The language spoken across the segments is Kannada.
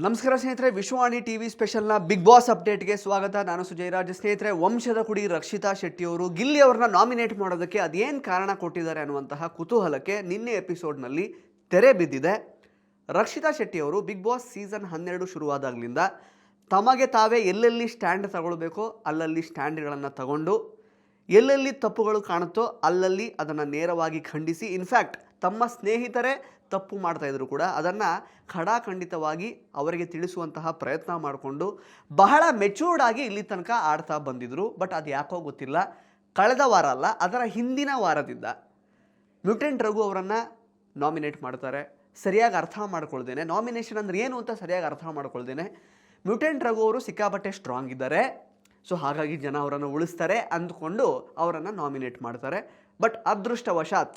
ನಮಸ್ಕಾರ ಸ್ನೇಹಿತರೆ, ವಿಶ್ವವಾಣಿ ಟಿವಿ ಸ್ಪೆಷಲ್ನ ಬಿಗ್ ಬಾಸ್ ಅಪ್ಡೇಟ್ಗೆ ಸ್ವಾಗತ. ನಾನು ಸುಜಯರಾಜ್. ಸ್ನೇಹಿತರೆ, ವಂಶದ ಕುಡಿ ರಕ್ಷಿತಾ ಶೆಟ್ಟಿ ಅವರು ಗಿಲ್ಲಿ ಅವರನ್ನ ನಾಮಿನೇಟ್ ಮಾಡೋದಕ್ಕೆ ಅದೇನು ಕಾರಣ ಕೊಟ್ಟಿದ್ದಾರೆ ಅನ್ನುವಂತಹ ಕುತೂಹಲಕ್ಕೆ ನಿನ್ನೆ ಎಪಿಸೋಡ್ನಲ್ಲಿ ತೆರೆ ಬಿದ್ದಿದೆ. ರಕ್ಷಿತಾ ಶೆಟ್ಟಿ ಅವರು ಬಿಗ್ ಬಾಸ್ ಸೀಸನ್ 12 ಶುರುವಾದಾಗಲಿಂದ ತಮಗೆ ತಾವೇ ಎಲ್ಲೆಲ್ಲಿ ಸ್ಟ್ಯಾಂಡ್ ತಗೊಳ್ಬೇಕೋ ಅಲ್ಲಲ್ಲಿ ಸ್ಟ್ಯಾಂಡ್ಗಳನ್ನು ತಗೊಂಡು ಎಲ್ಲೆಲ್ಲಿ ತಪ್ಪುಗಳು ಕಾಣುತ್ತೋ ಅಲ್ಲಲ್ಲಿ ಅದನ್ನು ನೇರವಾಗಿ ಖಂಡಿಸಿ, ಇನ್ಫ್ಯಾಕ್ಟ್ ತಮ್ಮ ಸ್ನೇಹಿತರೇ ತಪ್ಪು ಮಾಡ್ತಾಯಿದ್ರು ಕೂಡ ಅದನ್ನು ಖಡಾಖಂಡಿತವಾಗಿ ಅವರಿಗೆ ತಿಳಿಸುವಂತಹ ಪ್ರಯತ್ನ ಮಾಡಿಕೊಂಡು ಬಹಳ ಮೆಚೂರ್ಡ್ ಆಗಿ ಇಲ್ಲಿ ತನಕ ಆಡ್ತಾ ಬಂದಿದ್ರು. ಬಟ್ ಅದು ಯಾಕೋ ಗೊತ್ತಿಲ್ಲ, ಕಳೆದ ವಾರ ಅಲ್ಲ ಅದರ ಹಿಂದಿನ ವಾರದಿಂದ ಮ್ಯೂಟೆಂಟ್ ರಘು ಅವರನ್ನು ನಾಮಿನೇಟ್ ಮಾಡ್ತಾರೆ. ಸರಿಯಾಗಿ ಅರ್ಥ ಮಾಡ್ಕೊಳ್ದೇನೆ, ನಾಮಿನೇಷನ್ ಅಂದರೆ ಏನು ಅಂತ ಸರಿಯಾಗಿ ಅರ್ಥ ಮಾಡ್ಕೊಳ್ದೇನೆ. ಮ್ಯೂಟೆಂಟ್ ರಘು ಅವರು ಸಿಕ್ಕಾಪಟ್ಟೆ ಸ್ಟ್ರಾಂಗ್ ಇದ್ದಾರೆ, ಸೊ ಹಾಗಾಗಿ ಜನ ಅವರನ್ನು ಉಳಿಸ್ತಾರೆ ಅಂದ್ಕೊಂಡು ಅವರನ್ನು ನಾಮಿನೇಟ್ ಮಾಡ್ತಾರೆ. ಬಟ್ ಅದೃಷ್ಟವಶಾತ್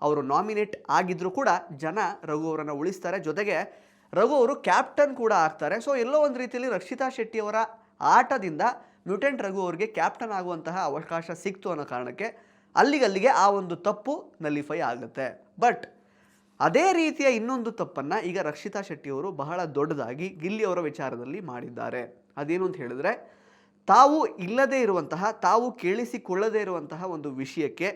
ಅವರು ನಾಮಿನೇಟ್ ಆಗಿದ್ದರೂ ಕೂಡ ಜನ ರಘು ಅವರನ್ನು ಉಳಿಸ್ತಾರೆ. ಜೊತೆಗೆ ರಘು ಅವರು ಕ್ಯಾಪ್ಟನ್ ಕೂಡ ಆಗ್ತಾರೆ. ಸೊ ಎಲ್ಲೋ ಒಂದು ರೀತಿಯಲ್ಲಿ ರಕ್ಷಿತಾ ಶೆಟ್ಟಿಯವರ ಆಟದಿಂದ ಮ್ಯೂಟೆಂಟ್ ರಘು ಅವರಿಗೆ ಕ್ಯಾಪ್ಟನ್ ಆಗುವಂತಹ ಅವಕಾಶ ಸಿಕ್ತು ಅನ್ನೋ ಕಾರಣಕ್ಕೆ ಅಲ್ಲಿಗಲ್ಲಿಗೆ ಆ ಒಂದು ತಪ್ಪು ನಲಿಫೈ ಆಗುತ್ತೆ. ಬಟ್ ಅದೇ ರೀತಿಯ ಇನ್ನೊಂದು ತಪ್ಪನ್ನು ಈಗ ರಕ್ಷಿತಾ ಶೆಟ್ಟಿಯವರು ಬಹಳ ದೊಡ್ಡದಾಗಿ ಗಿಲ್ಲಿ ಅವರ ವಿಚಾರದಲ್ಲಿ ಮಾಡಿದ್ದಾರೆ. ಅದೇನು ಅಂತ ಹೇಳಿದ್ರೆ, ತಾವು ಇಲ್ಲದೇ ಇರುವಂತಹ, ತಾವು ಕೇಳಿಸಿಕೊಳ್ಳದೇ ಇರುವಂತಹ ಒಂದು ವಿಷಯಕ್ಕೆ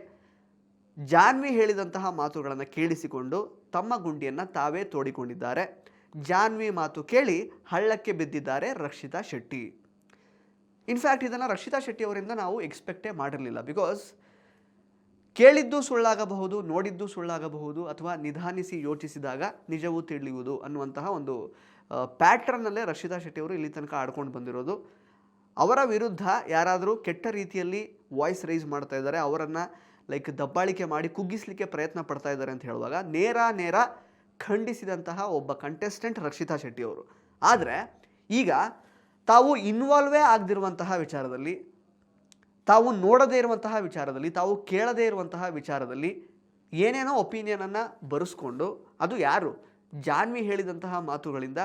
ಜಾನ್ವಿ ಹೇಳಿದಂತಹ ಮಾತುಗಳನ್ನು ಕೇಳಿಸಿಕೊಂಡು ತಮ್ಮ ಗುಂಡಿಯನ್ನು ತಾವೇ ತೋಡಿಕೊಂಡಿದ್ದಾರೆ. ಜಾನ್ವಿ ಮಾತು ಕೇಳಿ ಹಳ್ಳಕ್ಕೆ ಬಿದ್ದಿದ್ದಾರೆ ರಕ್ಷಿತಾ ಶೆಟ್ಟಿ. ಇನ್ಫ್ಯಾಕ್ಟ್ ಇದನ್ನು ರಕ್ಷಿತಾ ಶೆಟ್ಟಿ ಅವರಿಂದ ನಾವು ಎಕ್ಸ್ಪೆಕ್ಟೇ ಮಾಡಿರಲಿಲ್ಲ. ಬಿಕಾಸ್ ಕೇಳಿದ್ದು ಸುಳ್ಳಾಗಬಹುದು, ನೋಡಿದ್ದು ಸುಳ್ಳಾಗಬಹುದು, ಅಥವಾ ನಿಧಾನಿಸಿ ಯೋಚಿಸಿದಾಗ ನಿಜವೂ ತಿಳಿಯುವುದು ಅನ್ನುವಂತಹ ಒಂದು ಪ್ಯಾಟ್ರನ್ನಲ್ಲೇ ರಕ್ಷಿತಾ ಶೆಟ್ಟಿ ಅವರು ಇಲ್ಲಿ ತನಕ ಆಡ್ಕೊಂಡು ಬಂದಿರೋದು. ಅವರ ವಿರುದ್ಧ ಯಾರಾದರೂ ಕೆಟ್ಟ ರೀತಿಯಲ್ಲಿ ವಾಯ್ಸ್ ರೈಸ್ ಮಾಡ್ತಾ ಇದ್ದಾರೆ, ಅವರನ್ನು ಲೈಕ್ ದಬ್ಬಾಳಿಕೆ ಮಾಡಿ ಕುಗ್ಗಿಸಲಿಕ್ಕೆ ಪ್ರಯತ್ನ ಪಡ್ತಾ ಇದ್ದಾರೆ ಅಂತ ಹೇಳುವಾಗ ನೇರ ಖಂಡಿಸಿದಂತಹ ಒಬ್ಬ ಕಂಟೆಸ್ಟೆಂಟ್ ರಕ್ಷಿತಾ ಶೆಟ್ಟಿ ಅವರು. ಆದರೆ ಈಗ ತಾವು ಇನ್ವಾಲ್ವೇ ಆಗದಿರುವಂತಹ ವಿಚಾರದಲ್ಲಿ, ತಾವು ನೋಡದೇ ಇರುವಂತಹ ವಿಚಾರದಲ್ಲಿ, ತಾವು ಕೇಳದೇ ಇರುವಂತಹ ವಿಚಾರದಲ್ಲಿ ಏನೇನೋ ಒಪಿನಿಯನನ್ನು ಬರೆಸ್ಕೊಂಡು, ಅದು ಯಾರು ಜಾನ್ವಿ ಹೇಳಿದಂತಹ ಮಾತುಗಳಿಂದ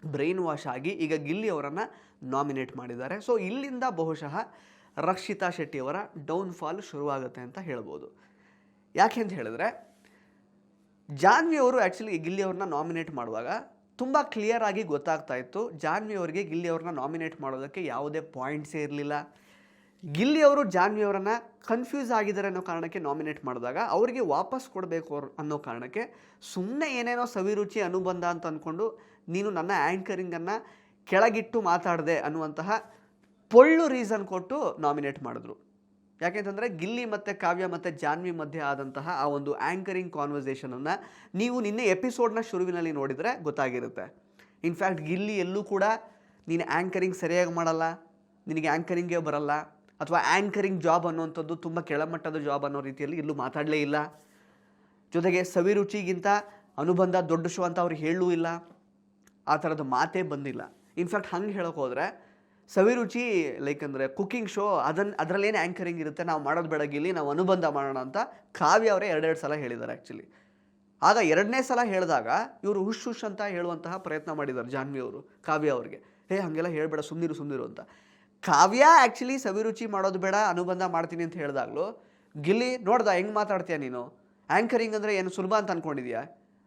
ಬ್ರೈನ್ ವಾಶ್ ಆಗಿ ಈಗ ಗಿಲ್ಲಿ ಅವರನ್ನು ನಾಮಿನೇಟ್ ಮಾಡಿದ್ದಾರೆ. ಸೊ ಇಲ್ಲಿಂದ ಬಹುಶಃ ರಕ್ಷಿತಾ ಶೆಟ್ಟಿಯವರ ಡೌನ್ಫಾಲ್ ಶುರುವಾಗುತ್ತೆ ಅಂತ ಹೇಳ್ಬೋದು. ಯಾಕೆ ಅಂತ ಹೇಳಿದ್ರೆ, ಜಾನ್ವಿ ಅವರು ಆ್ಯಕ್ಚುಲಿ ಗಿಲ್ಲಿ ಅವ್ರನ್ನ ನಾಮಿನೇಟ್ ಮಾಡುವಾಗ ತುಂಬ ಕ್ಲಿಯರ್ ಆಗಿ ಗೊತ್ತಾಗ್ತಾ ಇತ್ತು, ಜಾನ್ವಿ ಅವರಿಗೆ ಗಿಲ್ಲಿ ಅವ್ರನ್ನ ನಾಮಿನೇಟ್ ಮಾಡೋದಕ್ಕೆ ಯಾವುದೇ ಪಾಯಿಂಟ್ಸೇ ಇರಲಿಲ್ಲ. ಗಿಲ್ಲಿ ಅವರು ಜಾನ್ವಿ ಅವರನ್ನು ಕನ್ಫ್ಯೂಸ್ ಆಗಿದ್ದಾರೆ ಅನ್ನೋ ಕಾರಣಕ್ಕೆ ನಾಮಿನೇಟ್ ಮಾಡಿದಾಗ ಅವರಿಗೆ ವಾಪಸ್ ಕೊಡಬೇಕು ಅನ್ನೋ ಕಾರಣಕ್ಕೆ ಸುಮ್ಮನೆ ಏನೇನೋ ಸವಿರುಚಿ ಅನುಬಂಧ ಅಂತ ಅಂದ್ಕೊಂಡು ನೀನು ನನ್ನ ಆ್ಯಂಕರಿಂಗನ್ನು ಕೆಳಗಿಟ್ಟು ಮಾತಾಡಿದೆ ಅನ್ನುವಂತಹ ಪೊಳ್ಳು ರೀಸನ್ ಕೊಟ್ಟು ನಾಮಿನೇಟ್ ಮಾಡಿದ್ರು. ಯಾಕೆಂತಂದರೆ ಗಿಲ್ಲಿ ಮತ್ತು ಕಾವ್ಯ ಮತ್ತು ಜಾನ್ವಿ ಮಧ್ಯೆ ಆದಂತಹ ಆ ಒಂದು ಆ್ಯಂಕರಿಂಗ್ ಕಾನ್ವರ್ಸೇಷನನ್ನು ನೀವು ನಿನ್ನೆ ಎಪಿಸೋಡ್ನ ಶುರುವಿನಲ್ಲಿ ನೋಡಿದರೆ ಗೊತ್ತಾಗಿರುತ್ತೆ. ಇನ್ಫ್ಯಾಕ್ಟ್ ಗಿಲ್ಲಿ ಎಲ್ಲೂ ಕೂಡ ನೀನು ಆ್ಯಂಕರಿಂಗ್ ಸರಿಯಾಗಿ ಮಾಡಲ್ಲ, ನಿನಗೆ ಆ್ಯಂಕರಿಂಗೇ ಬರಲ್ಲ, ಅಥವಾ ಆ್ಯಂಕರಿಂಗ್ ಜಾಬ್ ಅನ್ನೋವಂಥದ್ದು ತುಂಬ ಕೆಳಮಟ್ಟದ ಜಾಬ್ ಅನ್ನೋ ರೀತಿಯಲ್ಲಿ ಎಲ್ಲೂ ಮಾತಾಡಲೇ ಇಲ್ಲ. ಜೊತೆಗೆ ಸವಿರುಚಿಗಿಂತ ಅನುಬಂಧ ದೊಡ್ಡ ಶೋ ಅಂತ ಅವ್ರಿಗೆ ಹೇಳೂ ಇಲ್ಲ, ಆ ಥರದ ಮಾತೇ ಬಂದಿಲ್ಲ. ಇನ್ಫ್ಯಾಕ್ಟ್ ಹಂಗೆ ಹೇಳೋಕೆ ಹೋದರೆ ಸವಿರುಚಿ ಲೈಕ್ ಅಂದರೆ ಕುಕ್ಕಿಂಗ್ ಶೋ, ಅದರಲ್ಲೇನು ಆ್ಯಂಕರಿಂಗ್ ಇರುತ್ತೆ, ನಾವು ಮಾಡೋದು ಬೆಳಗಿಲ್ಲಿ, ನಾವು ಅನುಬಂಧ ಮಾಡೋಣ ಅಂತ ಕಾವ್ಯ ಅವರೇ ಎರಡೆರಡು ಸಲ ಹೇಳಿದ್ದಾರೆ ಆ್ಯಕ್ಚುಲಿ. ಆಗ ಎರಡನೇ ಸಲ ಹೇಳಿದಾಗ ಇವರು ಹುಷ್ ಅಂತ ಹೇಳುವಂತಹ ಪ್ರಯತ್ನ ಮಾಡಿದ್ದಾರೆ ಜಾನ್ವಿ ಅವರು ಕಾವ್ಯ ಅವ್ರಿಗೆ. ಹಾಗೆಲ್ಲ ಹೇಳಬೇಡ, ಸುಮ್ಮನಿರು ಅಂತ. ಕಾವ್ಯ ಆ್ಯಕ್ಚುಲಿ ಸವಿರುಚಿ ಮಾಡೋದು ಬೇಡ, ಅನುಬಂಧ ಮಾಡ್ತೀನಿ ಅಂತ ಹೇಳಿದಾಗಲೂ ಗಿಲ್ಲಿ ನೋಡ್ದ ಹೆಂಗೆ ಮಾತಾಡ್ತೀಯ ನೀನು, ಆ್ಯಂಕರಿಂಗ್ ಅಂದರೆ ಏನು ಸುಲಭ ಅಂತ ಅಂದ್ಕೊಂಡಿದ್ಯಾ,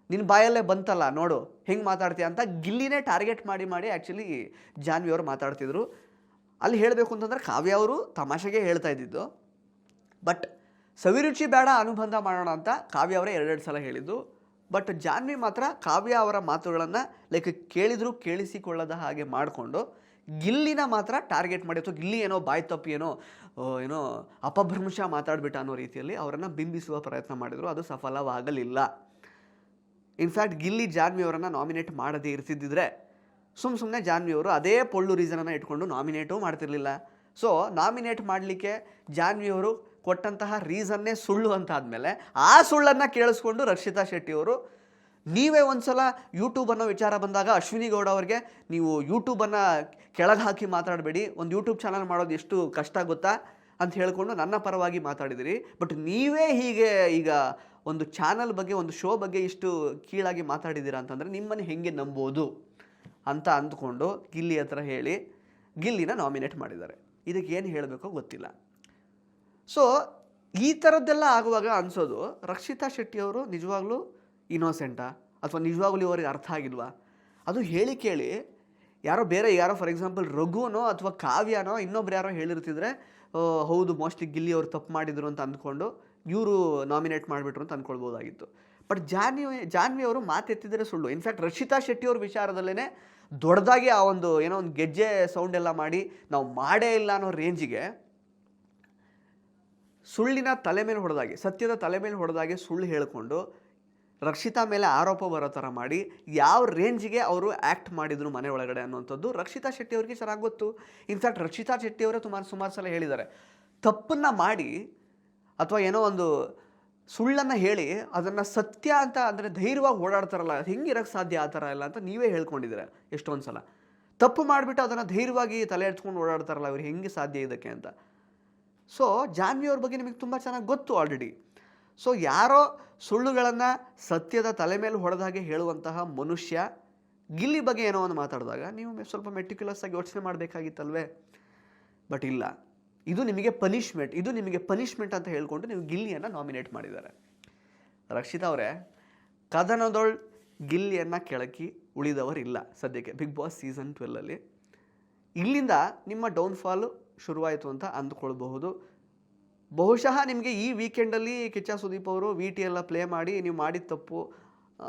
ನಿನ್ನ ಬಾಯಲ್ಲೇ ಬಂತಲ್ಲ ನೋಡು ಹೆಂಗೆ ಮಾತಾಡ್ತೀಯ ಅಂತ ಗಿಲ್ಲಿನೇ ಟಾರ್ಗೆಟ್ ಮಾಡಿ ಆ್ಯಕ್ಚುಲಿ ಜಾನ್ವಿ ಅವರು ಮಾತಾಡ್ತಿದ್ರು. ಅಲ್ಲಿ ಹೇಳಬೇಕು ಅಂತಂದರೆ ಕಾವ್ಯ ಅವರು ತಮಾಷೆಗೆ ಹೇಳ್ತಾ ಇದ್ದಿದ್ದು, ಬಟ್ ಸವಿರುಚಿ ಬೇಡ ಅನುಬಂಧ ಮಾಡೋಣ ಅಂತ ಕಾವ್ಯ ಅವರೇ ಎರಡೆರಡು ಸಲ ಹೇಳಿದ್ದು. ಬಟ್ ಜಾನ್ವಿ ಮಾತ್ರ ಕಾವ್ಯ ಅವರ ಮಾತುಗಳನ್ನು ಲೈಕ್ ಕೇಳಿದ್ರು ಕೇಳಿಸಿಕೊಳ್ಳದ ಹಾಗೆ ಮಾಡಿಕೊಂಡು ಗಿಲ್ಲಿನ ಮಾತ್ರ ಟಾರ್ಗೆಟ್ ಮಾಡಿ, ಅಥವಾ ಗಿಲ್ಲಿ ಏನೋ ಬಾಯಿ ತಪ್ಪಿ ಏನೋ ಅಪಭ್ರಂಶ ಮಾತಾಡ್ಬಿಟ್ಟ ಅನ್ನೋ ರೀತಿಯಲ್ಲಿ ಅವರನ್ನು ಬಿಂಬಿಸುವ ಪ್ರಯತ್ನ ಮಾಡಿದರು. ಅದು ಸಫಲವಾಗಲಿಲ್ಲ. ಇನ್ಫ್ಯಾಕ್ಟ್ ಗಿಲ್ಲಿ ಜಾನ್ವಿ ಅವರನ್ನು ನಾಮಿನೇಟ್ ಮಾಡದೇ ಇರ್ತಿದ್ದಿದ್ರೆ ಸುಮ್ಮನೆ ಜಾನ್ವಿ ಅವರು ಅದೇ ಪೊಳ್ಳು ರೀಸನನ್ನು ಇಟ್ಕೊಂಡು ನಾಮಿನೇಟೂ ಮಾಡ್ತಿರ್ಲಿಲ್ಲ. ಸೊ ನಾಮಿನೇಟ್ ಮಾಡಲಿಕ್ಕೆ ಜಾನ್ವಿ ಅವರು ಕೊಟ್ಟಂತಹ ರೀಸನ್ನೇ ಸುಳ್ಳು ಅಂತ ಆದಮೇಲೆ ಆ ಸುಳ್ಳನ್ನು ಕೇಳಿಸ್ಕೊಂಡು ರಕ್ಷಿತಾ ಶೆಟ್ಟಿಯವರು, ನೀವೇ ಒಂದು ಸಲ ಯೂಟ್ಯೂಬ್ ಅನ್ನೋ ವಿಚಾರ ಬಂದಾಗ ಅಶ್ವಿನಿ ಗೌಡ ಅವರಿಗೆ ನೀವು ಯೂಟ್ಯೂಬನ್ನು ಕೆಳಗೆ ಹಾಕಿ ಮಾತಾಡಬೇಡಿ, ಒಂದು ಯೂಟ್ಯೂಬ್ ಚಾನಲ್ ಮಾಡೋದು ಎಷ್ಟು ಕಷ್ಟ ಗೊತ್ತಾ ಅಂತ ಹೇಳಿಕೊಂಡು ನನ್ನ ಪರವಾಗಿ ಮಾತಾಡಿದಿರಿ. ಬಟ್ ನೀವೇ ಹೀಗೆ ಈಗ ಒಂದು ಚಾನಲ್ ಬಗ್ಗೆ, ಒಂದು ಶೋ ಬಗ್ಗೆ ಇಷ್ಟು ಕೀಳಾಗಿ ಮಾತಾಡಿದ್ದೀರಾ ಅಂತಂದರೆ ನಿಮ್ಮನ್ನು ಹೆಂಗೆ ನಂಬೋದು ಅಂತ ಅಂದ್ಕೊಂಡು ಗಿಲ್ಲಿ ಹತ್ರ ಹೇಳಿ ಗಿಲ್ಲಿನ ನಾಮಿನೇಟ್ ಮಾಡಿದ್ದಾರೆ. ಇದಕ್ಕೆ ಏನು ಹೇಳಬೇಕೋ ಗೊತ್ತಿಲ್ಲ. ಸೊ ಈ ಥರದ್ದೆಲ್ಲ ಆಗುವಾಗ ಅನಿಸೋದು, ರಕ್ಷಿತಾ ಶೆಟ್ಟಿಯವರು ನಿಜವಾಗ್ಲೂ ಇನ್ನೋಸೆಂಟಾ ಅಥವಾ ನಿಜವಾಗ್ಲೂ ಇವರಿಗೆ ಅರ್ಥ ಆಗಿಲ್ವಾ? ಅದು ಹೇಳಿ ಕೇಳಿ ಯಾರೋ ಫಾರ್ ಎಕ್ಸಾಂಪಲ್ ರಘುನೋ ಅಥವಾ ಕಾವ್ಯನೋ ಇನ್ನೊಬ್ರು ಯಾರೋ ಹೇಳಿರ್ತಿದ್ರೆ ಹೌದು ಮೋಸ್ಟ್ಲಿ ಗಿಲ್ಲಿ ಅವ್ರು ತಪ್ಪು ಮಾಡಿದ್ರು ಅಂತ ಅಂದ್ಕೊಂಡು ಇವರು ನಾಮಿನೇಟ್ ಮಾಡಿಬಿಟ್ರು ಅಂತ ಅಂದ್ಕೊಳ್ಬೋದಾಗಿತ್ತು. ಬಟ್ ಜಾನ್ವಿ ಅವರು ಮಾತೆತ್ತಿದ್ರೆ ಸುಳ್ಳು. ಇನ್ಫ್ಯಾಕ್ಟ್ ರಕ್ಷಿತಾ ಶೆಟ್ಟಿ ಅವ್ರ ವಿಚಾರದಲ್ಲೇ ದೊಡ್ಡದಾಗಿ ಆ ಒಂದು ಏನೋ ಒಂದು ಗೆಜ್ಜೆ ಸೌಂಡ್ ಎಲ್ಲ ಮಾಡಿ ನಾವು ಮಾಡೇ ಇಲ್ಲ ಅನ್ನೋ ರೇಂಜಿಗೆ ಸುಳ್ಳಿನ ತಲೆ ಮೇಲೆ ಹೊಡೆದಾಗೆ, ಸತ್ಯದ ತಲೆ ಮೇಲೆ ಹೊಡೆದಾಗೆ ಸುಳ್ಳು ಹೇಳಿಕೊಂಡು ರಕ್ಷಿತಾ ಮೇಲೆ ಆರೋಪ ಬರೋ ಥರ ಮಾಡಿ ಯಾವ ರೇಂಜಿಗೆ ಅವರು ಆ್ಯಕ್ಟ್ ಮಾಡಿದ್ರು ಮನೆ ಒಳಗಡೆ ಅನ್ನುವಂಥದ್ದು ರಕ್ಷಿತಾ ಶೆಟ್ಟಿ ಅವರಿಗೆ ಚೆನ್ನಾಗಿ ಗೊತ್ತು. ಇನ್ಫ್ಯಾಕ್ಟ್ ರಕ್ಷಿತಾ ಶೆಟ್ಟಿ ಅವರೇ ಸುಮಾರು ಸಲ ಹೇಳಿದ್ದಾರೆ, ತಪ್ಪನ್ನು ಮಾಡಿ ಅಥವಾ ಏನೋ ಒಂದು ಸುಳ್ಳನ್ನು ಹೇಳಿ ಅದನ್ನು ಸತ್ಯ ಅಂತ ಅಂದರೆ ಧೈರ್ಯವಾಗಿ ಓಡಾಡ್ತಾರಲ್ಲ, ಹೆಂಗಿರೋಕ್ಕೆ ಸಾಧ್ಯ ಆ ಥರ ಎಲ್ಲ ಅಂತ ನೀವೇ ಹೇಳ್ಕೊಂಡಿದ್ದೀರ ಎಷ್ಟೊಂದು ಸಲ. ತಪ್ಪು ಮಾಡಿಬಿಟ್ಟು ಅದನ್ನು ಧೈರ್ಯವಾಗಿ ತಲೆ ಎತ್ಕೊಂಡು ಓಡಾಡ್ತಾರಲ್ಲ, ಇವ್ರು ಹೆಂಗೆ ಸಾಧ್ಯ ಇದಕ್ಕೆ ಅಂತ. ಸೊ ಜಾನ್ವಿ ಅವ್ರ ಬಗ್ಗೆ ನಿಮಗೆ ತುಂಬ ಚೆನ್ನಾಗಿ ಗೊತ್ತು ಆಲ್ರೆಡಿ. ಸೊ ಯಾರೋ ಸುಳ್ಳುಗಳನ್ನು ಸತ್ಯದ ತಲೆ ಮೇಲೆ ಹೊಡೆದಾಗೆ ಹೇಳುವಂತಹ ಮನುಷ್ಯ ಗಿಲ್ಲಿ ಬಗ್ಗೆ ಏನೋ ಒಂದು ಮಾತಾಡಿದಾಗ ನೀವು ಸ್ವಲ್ಪ ಮೆಟಿಕ್ಯುಲಸ್ ಆಗಿ ಯೋಚನೆ ಮಾಡಬೇಕಾಗಿತ್ತಲ್ವೇ. ಬಟ್ ಇಲ್ಲ, ಇದು ನಿಮಗೆ ಪನಿಷ್ಮೆಂಟ್ ಅಂತ ಹೇಳ್ಕೊಂಡು ನೀವು ಗಿಲ್ಲಿಯನ್ನು ನಾಮಿನೇಟ್ ಮಾಡಿದ್ದಾರೆ. ರಕ್ಷಿತಾ ಅವರೇ, ಕದನದೊಳ್ ಗಿಲ್ಲಿಯನ್ನು ಕೆಳಕಿ ಉಳಿದವರಿಲ್ಲ ಸದ್ಯಕ್ಕೆ ಬಿಗ್ ಬಾಸ್ ಸೀಸನ್ 12ಅಲ್ಲಿ. ಇಲ್ಲಿಂದ ನಿಮ್ಮ ಡೌನ್ಫಾಲು ಶುರುವಾಯಿತು ಅಂತ ಅಂದ್ಕೊಳ್ಬಹುದು. ಬಹುಶಃ ನಿಮಗೆ ಈ ವೀಕೆಂಡಲ್ಲಿ ಕಿಚ್ಚ ಸುದೀಪ್ ಅವರು VT ಎಲ್ಲ ಪ್ಲೇ ಮಾಡಿ ನೀವು ಮಾಡಿದ ತಪ್ಪು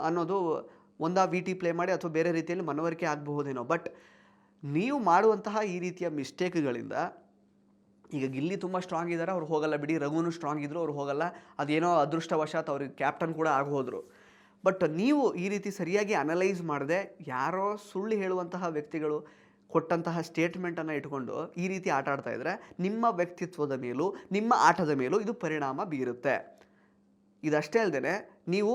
ಅನ್ನೋದು VT ಪ್ಲೇ ಮಾಡಿ ಅಥವಾ ಬೇರೆ ರೀತಿಯಲ್ಲಿ ಮನವರಿಕೆ ಆಗಬಹುದೇನೋ. ಬಟ್ ನೀವು ಮಾಡುವಂತಹ ಈ ರೀತಿಯ ಮಿಸ್ಟೇಕ್ಗಳಿಂದ ಈಗ ಗಿಲ್ಲಿ ತುಂಬ ಸ್ಟ್ರಾಂಗ್ ಇದ್ದಾರೆ, ಅವ್ರು ಹೋಗಲ್ಲ ಬಿಡಿ. ರಘುನು ಸ್ಟ್ರಾಂಗ್ ಇದ್ದರು, ಅವ್ರು ಹೋಗಲ್ಲ. ಅದೇನೋ ಅದೃಷ್ಟವಶಾತ್ ಅವ್ರಿಗೆ ಕ್ಯಾಪ್ಟನ್ ಕೂಡ ಆಗೋದ್ರು. ಬಟ್ ನೀವು ಈ ರೀತಿ ಸರಿಯಾಗಿ ಅನಲೈಸ್ ಮಾಡದೆ ಯಾರೋ ಸುಳ್ಳು ಹೇಳುವಂತಹ ವ್ಯಕ್ತಿಗಳು ಕೊಟ್ಟಂತಹ ಸ್ಟೇಟ್ಮೆಂಟನ್ನು ಇಟ್ಕೊಂಡು ಈ ರೀತಿ ಆಟ ಆಡ್ತಾ ಇದ್ದರೆ ನಿಮ್ಮ ವ್ಯಕ್ತಿತ್ವದ ಮೇಲೂ ನಿಮ್ಮ ಆಟದ ಮೇಲೂ ಇದು ಪರಿಣಾಮ ಬೀರುತ್ತೆ. ಇದಷ್ಟೇ ಅಲ್ಲದೆ ನೀವು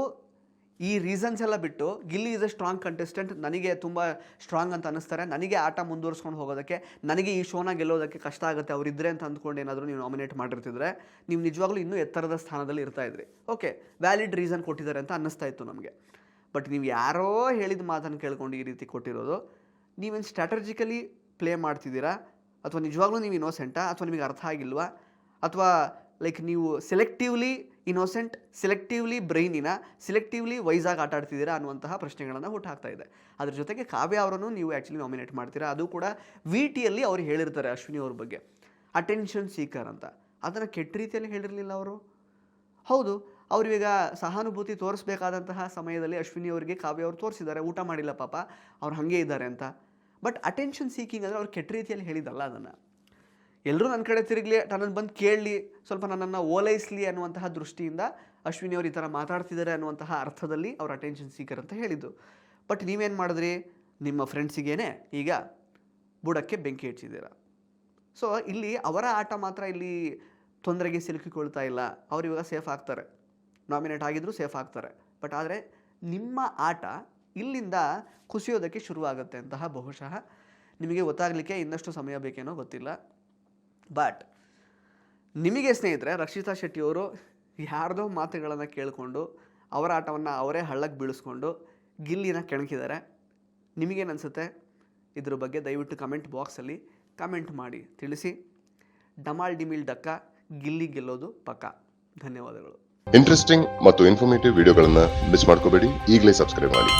ಈ ರೀಸನ್ಸ್ ಎಲ್ಲ ಬಿಟ್ಟು Gilli is a strong contestant, ನನಗೆ ತುಂಬ ಸ್ಟ್ರಾಂಗ್ ಅಂತ ಅನ್ನಿಸ್ತಾರೆ, ನನಗೆ ಆಟ ಮುಂದುವರ್ಸ್ಕೊಂಡು ಹೋಗೋದಕ್ಕೆ, ನನಗೆ ಈ ಶೋನ ಗೆಲ್ಲೋದಕ್ಕೆ ಕಷ್ಟ ಆಗುತ್ತೆ ಅವರಿದ್ದರೆ ಅಂತ ಅಂದ್ಕೊಂಡು ಏನಾದರೂ ನೀವು ನಾಮಿನೇಟ್ ಮಾಡಿರ್ತಿದ್ರೆ ನೀವು ನಿಜವಾಗ್ಲೂ ಇನ್ನೂ ಎತ್ತರದ ಸ್ಥಾನದಲ್ಲಿ ಇರ್ತಾಯಿದ್ರಿ. ಓಕೆ, ವ್ಯಾಲಿಡ್ ರೀಸನ್ ಕೊಟ್ಟಿದ್ದಾರೆ ಅಂತ ಅನ್ನಿಸ್ತಾ ಇತ್ತು ನಮಗೆ. ಬಟ್ ನೀವು ಯಾರೋ ಹೇಳಿದ ಮಾತನ್ನು ಕೇಳ್ಕೊಂಡು ಈ ರೀತಿ ಕೊಟ್ಟಿರೋದು, ನೀವೇನು ಸ್ಟ್ರಾಟಜಿಕಲಿ ಪ್ಲೇ ಮಾಡ್ತಿದ್ದೀರಾ ಅಥವಾ ನಿಜವಾಗ್ಲೂ ನೀವು ಇನ್ನೋಸೆಂಟಾ ಅಥವಾ ನಿಮಗೆ ಅರ್ಥ ಆಗಿಲ್ವಾ ಅಥವಾ ಲೈಕ್ ನೀವು ಸೆಲೆಕ್ಟಿವ್ಲಿ ಇನ್ನೋಸೆಂಟ್, ಸೆಲೆಕ್ಟಿವ್ಲಿ ಬ್ರೈನಿನ, ಸೆಲೆಕ್ಟಿವ್ಲಿ ವೈಸಾಗಿ ಆಟ ಆಡ್ತಿದ್ದೀರಾ ಅನ್ನುವಂತಹ ಪ್ರಶ್ನೆಗಳನ್ನು ಹುಟ್ಟಾಗ್ತಾ ಇದೆ. ಅದ್ರ ಜೊತೆಗೆ ಕಾವ್ಯ ಅವರನ್ನು ನೀವು ಆ್ಯಕ್ಚುಲಿ ನಾಮಿನೇಟ್ ಮಾಡ್ತೀರಾ. ಅದು ಕೂಡ VTಯಲ್ಲಿ ಅವ್ರು ಹೇಳಿರ್ತಾರೆ ಅಶ್ವಿನಿ ಅವ್ರ ಬಗ್ಗೆ ಅಟೆನ್ಷನ್ ಸೀಕರ್ ಅಂತ. ಅದನ್ನು ಕೆಟ್ಟ ರೀತಿಯಲ್ಲಿ ಹೇಳಿರಲಿಲ್ಲ ಅವರು. ಹೌದು, ಅವ್ರೀಗ ಸಹಾನುಭೂತಿ ತೋರಿಸ್ಬೇಕಾದಂತಹ ಸಮಯದಲ್ಲಿ ಅಶ್ವಿನಿ ಅವರಿಗೆ ಕಾವ್ಯ ಅವರು ತೋರಿಸಿದ್ದಾರೆ, ಊಟ ಮಾಡಿಲ್ಲ ಪಾಪ, ಅವ್ರು ಹಾಗೆ ಇದ್ದಾರೆ ಅಂತ. ಬಟ್ ಅಟೆನ್ಷನ್ ಸೀಕಿಂಗ್ ಅಂದರೆ ಅವ್ರು ಕೆಟ್ಟ ರೀತಿಯಲ್ಲಿ ಹೇಳಿದಲ್ಲ. ಅದನ್ನು ಎಲ್ಲರೂ ನನ್ನ ಕಡೆ ತಿರುಗಲಿ, ನನ್ನನ್ನು ಬಂದು ಕೇಳಲಿ, ಸ್ವಲ್ಪ ನನ್ನನ್ನು ಓಲೈಸಲಿ ಅನ್ನುವಂತಹ ದೃಷ್ಟಿಯಿಂದ ಅಶ್ವಿನಿ ಅವರು ಈ ಥರ ಮಾತಾಡ್ತಿದ್ದಾರೆ ಅನ್ನುವಂತಹ ಅರ್ಥದಲ್ಲಿ ಅವ್ರು ಅಟೆನ್ಷನ್ ಸೀಕರ್ ಅಂತ ಹೇಳಿದ್ದು. ಬಟ್ ನೀವೇನು ಮಾಡಿದ್ರಿ, ನಿಮ್ಮ ಫ್ರೆಂಡ್ಸಿಗೇನೆ ಈಗ ಬುಡಕ್ಕೆ ಬೆಂಕಿ ಹಚ್ಚಿದ್ದೀರ. ಸೊ ಇಲ್ಲಿ ಅವರ ಆಟ ಮಾತ್ರ ಇಲ್ಲಿ ತೊಂದರೆಗೆ ಸಿಲುಕಿಕೊಳ್ತಾ ಇಲ್ಲ. ಅವ್ರು ಇವಾಗ ಸೇಫ್ ಆಗ್ತಾರೆ, ನಾಮಿನೇಟ್ ಆಗಿದ್ದರೂ ಸೇಫ್ ಆಗ್ತಾರೆ. ಬಟ್ ಆದರೆ ನಿಮ್ಮ ಆಟ ಇಲ್ಲಿಂದ ಕುಸಿಯೋದಕ್ಕೆ ಶುರುವಾಗುತ್ತೆ ಅಂತಹ ಬಹುಶಃ ನಿಮಗೆ ಗೊತ್ತಾಗಲಿಕ್ಕೆ ಇನ್ನಷ್ಟು ಸಮಯ ಬೇಕೇನೋ ಗೊತ್ತಿಲ್ಲ. ಬಟ್ ನಿಮಗೆ ಸ್ನೇಹಿತರೆ, ರಕ್ಷಿತಾ ಶೆಟ್ಟಿಯವರು ಯಾರ್ದೋ ಮಾತುಗಳನ್ನು ಕೇಳಿಕೊಂಡು ಅವರ ಆಟವನ್ನು ಅವರೇ ಹಳ್ಳಕ್ಕೆ ಬೀಳಿಸ್ಕೊಂಡು ಗಿಲ್ಲಿನ ಕೆಣಕಿದ್ದಾರೆ. ನಿಮಗೇನು ಅನಿಸುತ್ತೆ ಇದ್ರ ಬಗ್ಗೆ? ದಯವಿಟ್ಟು ಕಮೆಂಟ್ ಬಾಕ್ಸಲ್ಲಿ ಕಮೆಂಟ್ ಮಾಡಿ ತಿಳಿಸಿ. ಡಮಾಲ್ ಡಿಮಿಲ್ ಡಕ್ಕ, ಗಿಲ್ಲಿ ಗೆಲ್ಲೋದು ಪಕ್ಕ. ಧನ್ಯವಾದಗಳು. ಇಂಟ್ರೆಸ್ಟಿಂಗ್ ಮತ್ತು ಇನ್ಫಾರ್ಮೇಟಿವ್ ವಿಡಿಯೋಗಳನ್ನು ಮಿಸ್ ಮಾಡ್ಕೋಬೇಡಿ. ಈಗಲೇ ಸಬ್ಸ್ಕ್ರೈಬ್ ಮಾಡಿ.